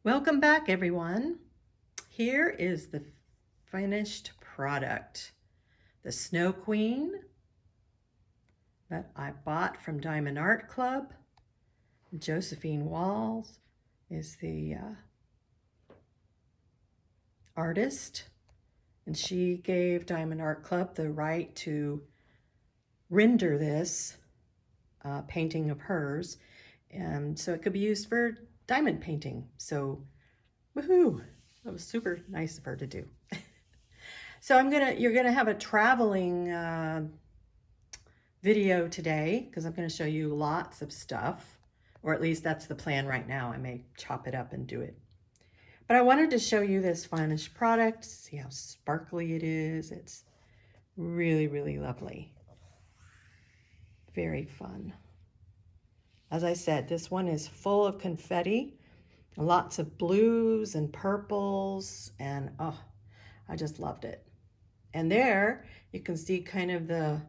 Welcome back, everyone. Here is the finished product. The Snow Queen that I bought from Diamond Art Club. Josephine Walls is the artist, and she gave Diamond Art Club the right to render this painting of hers, and so it could be used for diamond painting. So, woohoo! That was super nice of her to do. So you're gonna have a traveling video today because I'm gonna show you lots of stuff, or at least that's the plan right now. I may chop it up and do it. But I wanted to show you this finished product, see how sparkly it is. It's really, really lovely. Very fun. As I said, this one is full of confetti, lots of blues and purples, and oh, I just loved it. And there you can see kind of the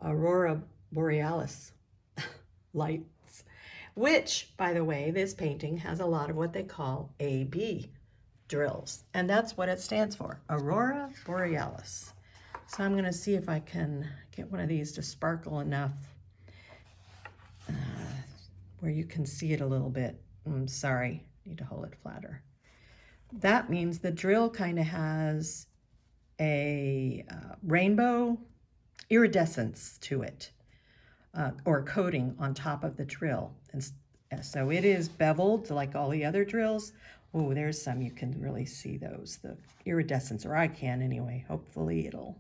Aurora Borealis lights, which, by the way, this painting has a lot of what they call AB drills. And that's what it stands for, Aurora Borealis. So I'm gonna see if I can get one of these to sparkle enough where you can see it a little bit. I'm sorry, need to hold it flatter. That means the drill kind of has a rainbow iridescence to it, or coating on top of the drill. And so it is beveled like all the other drills. Oh, there's some, you can really see those, the iridescence, or I can anyway. Hopefully it'll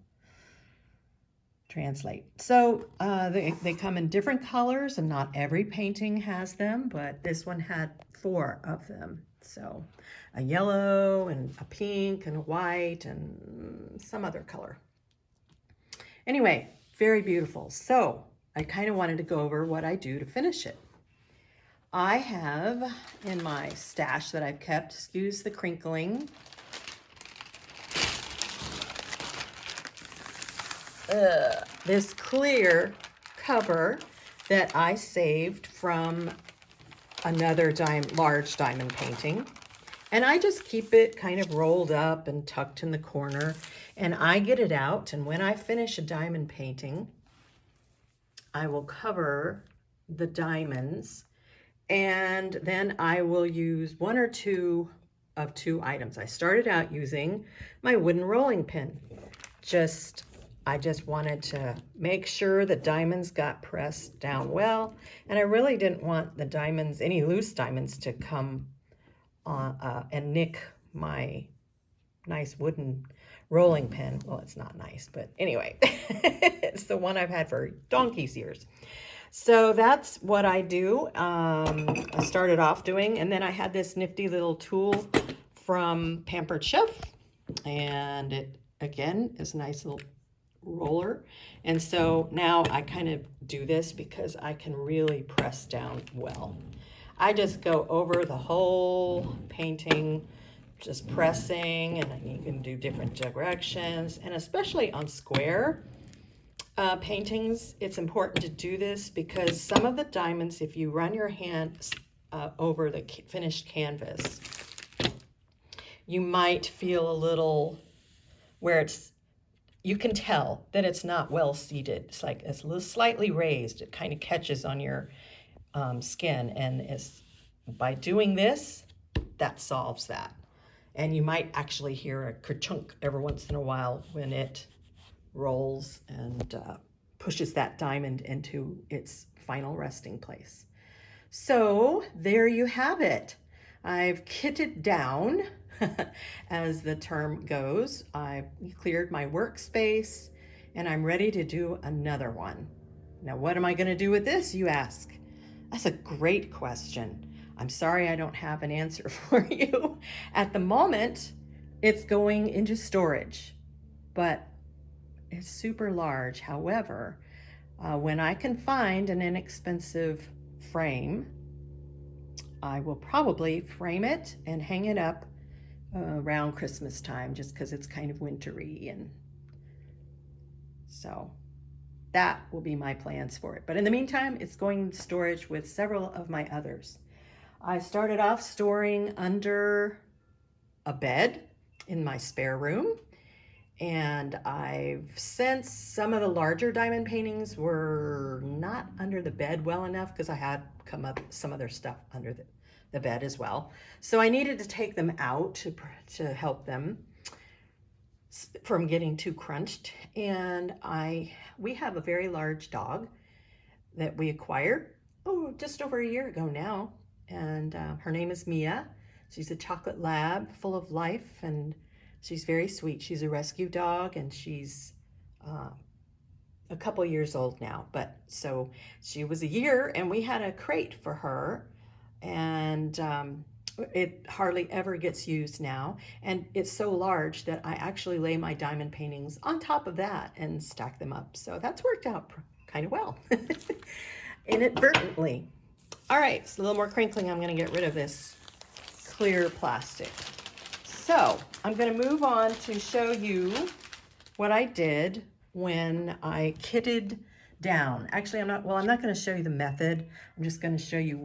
translate. So they come in different colors, and not every painting has them, but this one had 4 of them. So a yellow and a pink and a white and some other color. Anyway, very beautiful. So I kind of wanted to go over what I do to finish it. I have in my stash that I've kept, excuse the crinkling, this clear cover that I saved from another large diamond painting. And I just keep it kind of rolled up and tucked in the corner. And I get it out, and when I finish a diamond painting, I will cover the diamonds, and then I will use 1 or 2 of 2 items. I started out using my wooden rolling pin. I just wanted to make sure the diamonds got pressed down well, and I really didn't want the diamonds, any loose diamonds, to come and nick my nice wooden rolling pin. Well, it's not nice, but anyway, it's the one I've had for donkey's years. So that's what I do. I started off doing, and then I had this nifty little tool from Pampered Chef, and it again is a nice little roller. And so now I kind of do this because I can really press down well. I just go over the whole painting, just pressing, and you can do different directions. And especially on square paintings, it's important to do this because some of the diamonds, if you run your hand over the finished canvas, you might feel a little where you can tell that it's not well seated. It's like it's a little slightly raised. It kind of catches on your skin, and by doing this, that solves that. And you might actually hear a kerchunk every once in a while when it rolls and pushes that diamond into its final resting place. So there you have it. I've kitted down, as the term goes. I've cleared my workspace, and I'm ready to do another one. Now, what am I going to do with this, you ask? That's a great question. I'm sorry I don't have an answer for you. At the moment, it's going into storage, but it's super large. However, when I can find an inexpensive frame, I will probably frame it and hang it up around Christmas time, just because it's kind of wintry, and so that will be my plans for it. But in the meantime, it's going into storage with several of my others. I started off storing under a bed in my spare room. And I've since some of the larger diamond paintings were not under the bed well enough because I had come up some other stuff under the bed as well. So I needed to take them out to help them from getting too crunched. And we have a very large dog that we acquired, just over a year ago now. And her name is Mia. She's a chocolate lab full of life, and she's very sweet. She's a rescue dog, and she's a couple years old now. But so she was a year, and we had a crate for her, and it hardly ever gets used now. And it's so large that I actually lay my diamond paintings on top of that and stack them up. So that's worked out kind of well, inadvertently. All right, so a little more crinkling. I'm going to get rid of this clear plastic. So I'm going to move on to show you what I did when I kitted down. Actually, I'm not going to show you the method. I'm just going to show you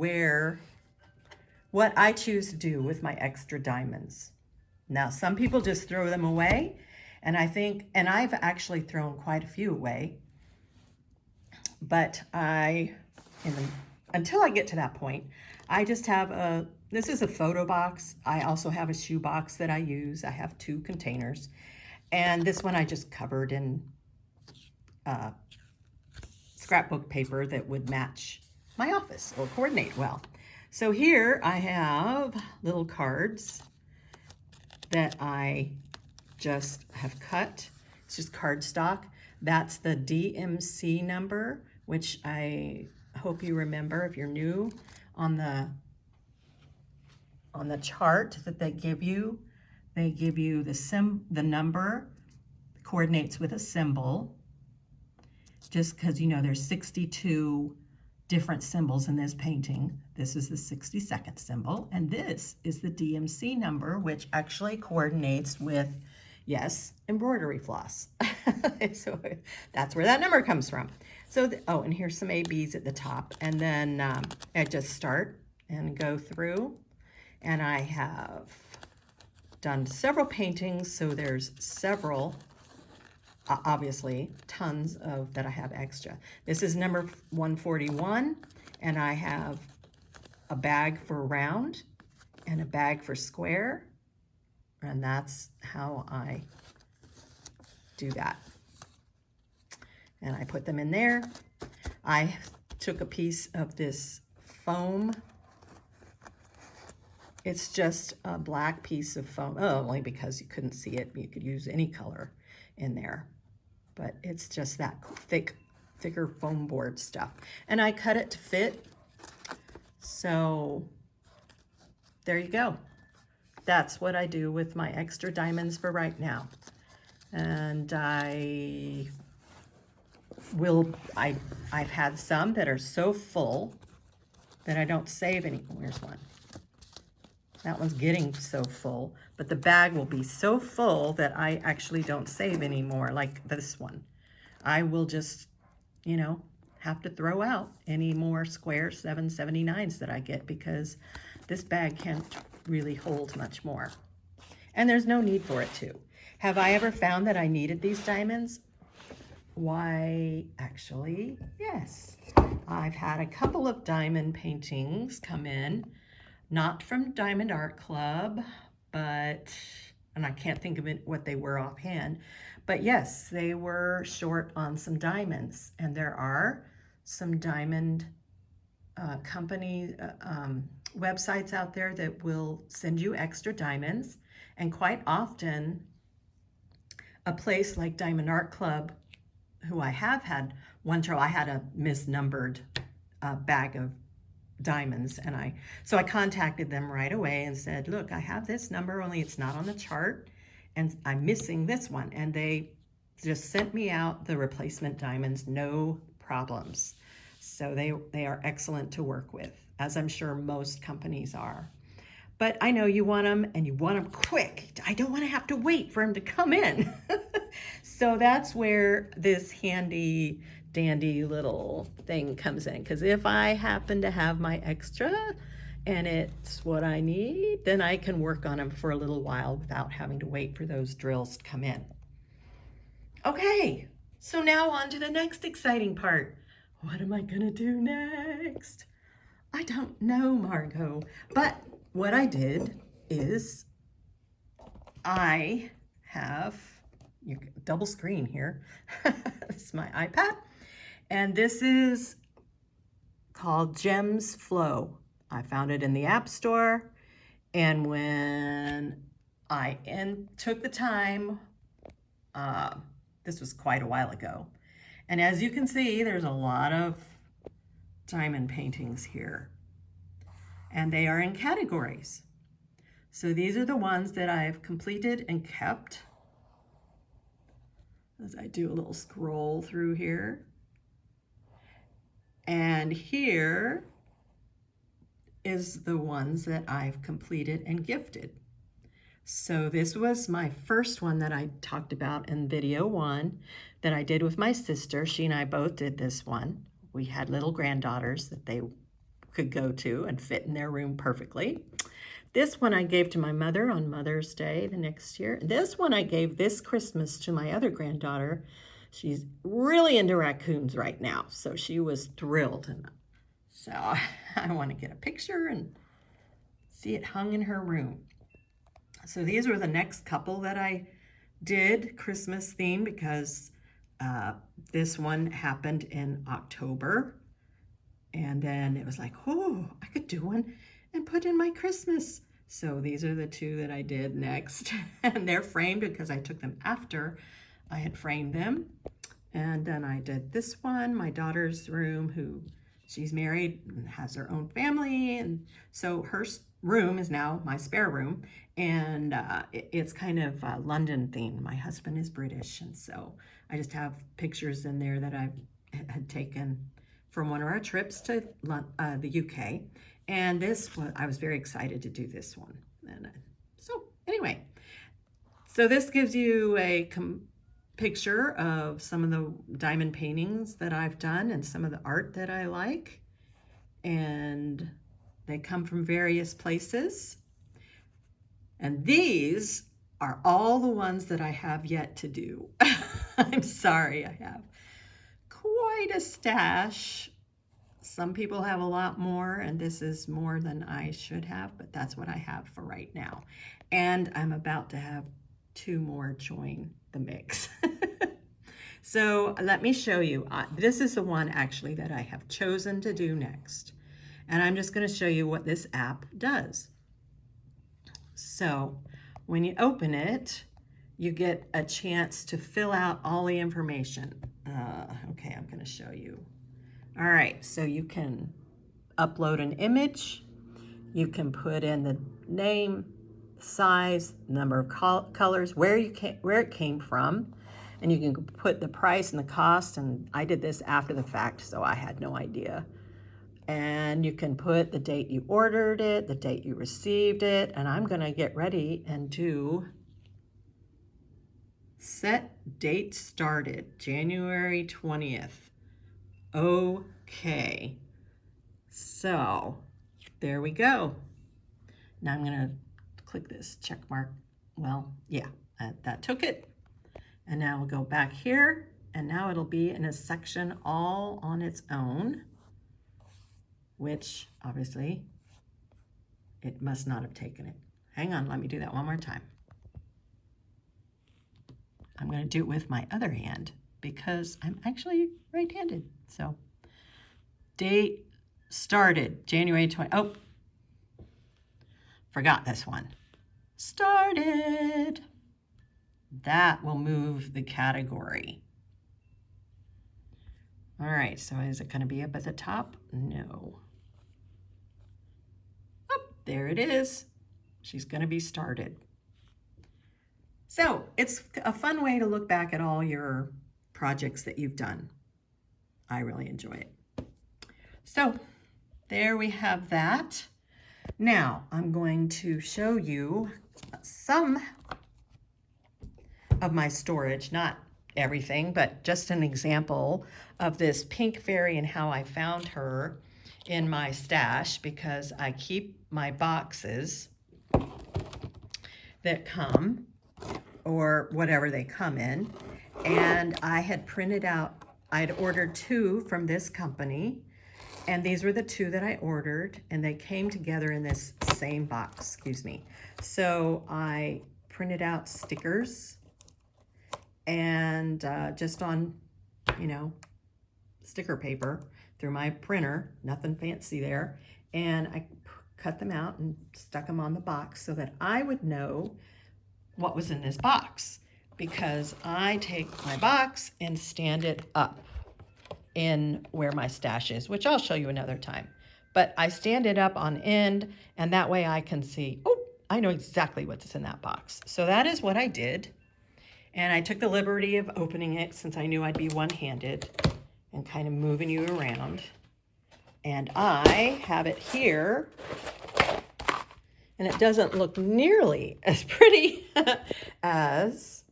what I choose to do with my extra diamonds. Now, some people just throw them away, and I've actually thrown quite a few away, but until I get to that point, I just have this is a photo box. I also have a shoe box that I use. I have 2 containers. And this one I just covered in scrapbook paper that would match my office or coordinate well. So here I have little cards that I just have cut. It's just cardstock. That's the DMC number, which I hope you remember if you're new on the chart that they give you the number coordinates with a symbol, just because there's 62 different symbols in this painting. This is the 62nd symbol, and this is the DMC number, which actually coordinates with, yes, embroidery floss. So that's where that number comes from. So, and here's some ABs at the top, and then I just start and go through, and I have done several paintings, so there's several, obviously, tons of that I have extra. This is number 141, and I have a bag for round and a bag for square, and that's how I do that. And I put them in there. I took a piece of this foam. It's just a black piece of foam. Only because you couldn't see it. You could use any color in there. But it's just that thicker foam board stuff. And I cut it to fit. So there you go. That's what I do with my extra diamonds for right now. And I've had some that are so full that I don't save any. Where's one? That one's getting so full, but the bag will be so full that I actually don't save anymore, like this one. I will just, have to throw out any more square 779s that I get because this bag can't really hold much more. And there's no need for it to. Have I ever found that I needed these diamonds? Why, actually, yes. I've had a couple of diamond paintings come in, not from Diamond Art Club, and I can't think of what they were offhand, but yes, they were short on some diamonds, and there are some diamond company websites out there that will send you extra diamonds, and quite often a place like Diamond Art Club, who I have had one trouble, I had a misnumbered bag of diamonds, and so I contacted them right away and said, look, I have this number, only it's not on the chart, and I'm missing this one. And they just sent me out the replacement diamonds, no problems. So they are excellent to work with, as I'm sure most companies are. But I know you want them, and you want them quick. I don't want to have to wait for them to come in. So that's where this handy dandy little thing comes in, because if I happen to have my extra, and it's what I need, then I can work on them for a little while without having to wait for those drills to come in. Okay, so now on to the next exciting part. What am I gonna do next? I don't know, Margot, but what I did is I have double screen here. This is my iPad, and this is called Gems Flow. I found it in the App Store, and when I took the time, this was quite a while ago, and as you can see, there's a lot of diamond paintings here, and they are in categories. So these are the ones that I've completed and kept. As I do a little scroll through here. And here is the ones that I've completed and gifted. So this was my first one that I talked about in video 1 that I did with my sister. She and I both did this one. We had little granddaughters that they could go to and fit in their room perfectly. This one I gave to my mother on Mother's Day the next year. This one I gave this Christmas to my other granddaughter. She's really into raccoons right now, so she was thrilled. And so I want to get a picture and see it hung in her room. So these were the next couple that I did, Christmas theme, because this one happened in October. And then it was like, oh, I could do one and put in my Christmas. So these are the 2 that I did next. And they're framed because I took them after I had framed them. And then I did this one, my daughter's room, who she's married and has her own family. And so her room is now my spare room. And it's kind of London themed. My husband is British. And so I just have pictures in there that I had taken from one of our trips to the UK. And this one, I was very excited to do this one. And so anyway, so this gives you a picture of some of the diamond paintings that I've done and some of the art that I like. And they come from various places. And these are all the ones that I have yet to do. I'm sorry, I have quite a stash. Some people have a lot more, and this is more than I should have, but that's what I have for right now. And I'm about to have 2 more join the mix. So let me show you. This is the one actually that I have chosen to do next. And I'm just going to show you what this app does. So when you open it, you get a chance to fill out all the information. Okay, I'm going to show you. All right, so you can upload an image. You can put in the name, size, number of colors, where it came from, and you can put the price and the cost. And I did this after the fact, so I had no idea. And you can put the date you ordered it, the date you received it, and I'm going to get ready and do set date started, January 20th. Okay, so there we go. Now I'm going to click this check mark. Well, yeah, that took it. And now we'll go back here, and now it'll be in a section all on its own, which obviously it must not have taken it. Hang on, let me do that one more time. I'm going to do it with my other hand because I'm actually right-handed. So date started, January 20. Oh, forgot this one. Started. That will move the category. All right, so is it going to be up at the top? No. Oh, there it is. She's going to be started. So it's a fun way to look back at all your projects that you've done. I really enjoy it. So there we have that. Now I'm going to show you some of my storage, not everything, but just an example of this pink fairy and how I found her. in my stash because I keep my boxes that come, or whatever they come in. And I had printed out, I'd ordered 2 from this company, and these were the 2 that I ordered, and they came together in this same box, excuse me. So I printed out stickers and just on, you know, sticker paper through my printer, nothing fancy there. And I cut them out and stuck them on the box so that I would know what was in this box, because I take my box and stand it up in where my stash is, which I'll show you another time. But I stand it up on end, and that way I can see, oh, I know exactly what's in that box. So that is what I did. And I took the liberty of opening it since I knew I'd be one-handed and kind of moving you around. And I have it here, and it doesn't look nearly as pretty as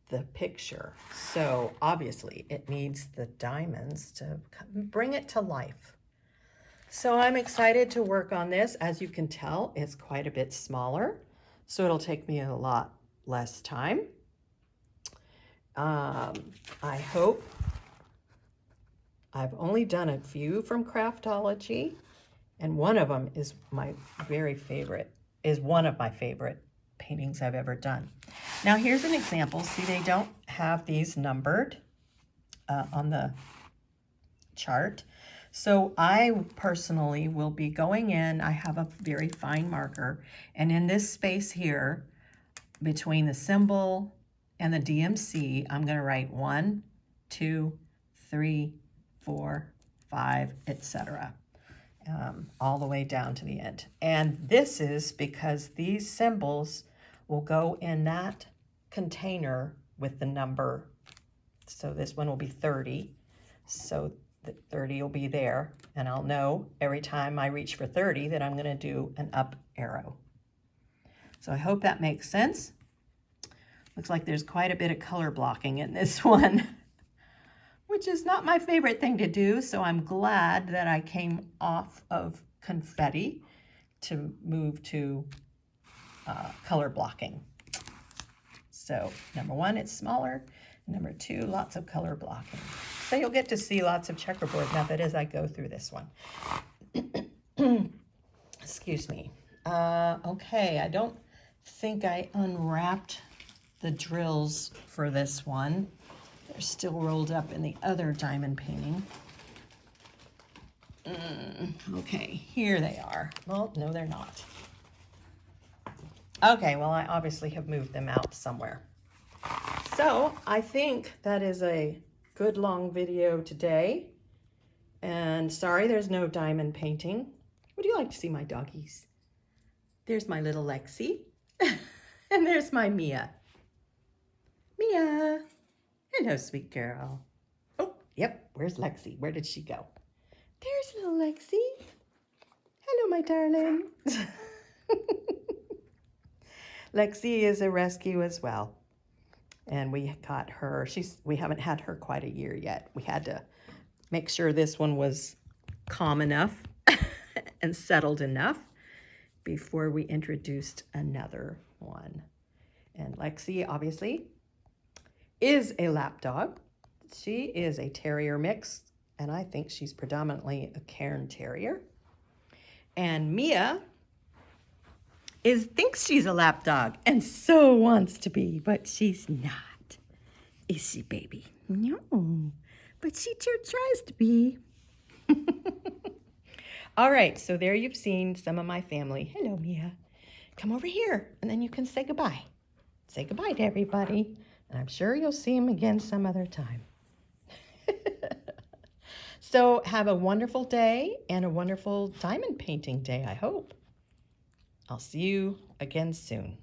the picture. So obviously it needs the diamonds to bring it to life. So I'm excited to work on this. As you can tell, it's quite a bit smaller, so it'll take me a lot less time. I hope. I've only done a few from Craftology, and one of them is my very favorite, is one of my favorite paintings I've ever done. Now here's an example. See, they don't have these numbered on the chart. So I personally will be going in, I have a very fine marker, and in this space here, between the symbol and the DMC, I'm going to write 1, 2, 3, 4, 5, etc. All the way down to the end. And this is because these symbols will go in that container with the number. So this one will be 30. So the 30 will be there. And I'll know every time I reach for 30 that I'm going to do an up arrow. So I hope that makes sense. Looks like there's quite a bit of color blocking in this one, which is not my favorite thing to do. So I'm glad that I came off of confetti to move to color blocking. So number 1, it's smaller. Number 2, lots of color blocking. So you'll get to see lots of checkerboard method as I go through this one. Excuse me. Okay, I don't think I unwrapped the drills for this one. They're still rolled up in the other diamond painting. Okay, here they are. Well, no, they're not. Okay, well, I obviously have moved them out somewhere. So I think that is a good long video today. And sorry, there's no diamond painting. Would you like to see my doggies? There's my little Lexie. And there's my Mia. Mia. Hello, sweet girl. Oh, yep. Where's Lexie? Where did she go? There's little Lexie. Hello, my darling. Lexie is a rescue as well. And we got her. We haven't had her quite a year yet. We had to make sure this one was calm enough and settled enough before we introduced another one. And Lexie, obviously, is a lap dog. She is a terrier mix, and I think she's predominantly a Cairn Terrier. And Mia thinks she's a lap dog and so wants to be, but she's not. Is she, baby? No, but she sure tries to be. All right, so there you've seen some of my family. Hello, Mia. Come over here, and then you can say goodbye. Say goodbye to everybody, and I'm sure you'll see them again some other time. So have a wonderful day and a wonderful diamond painting day, I hope. I'll see you again soon.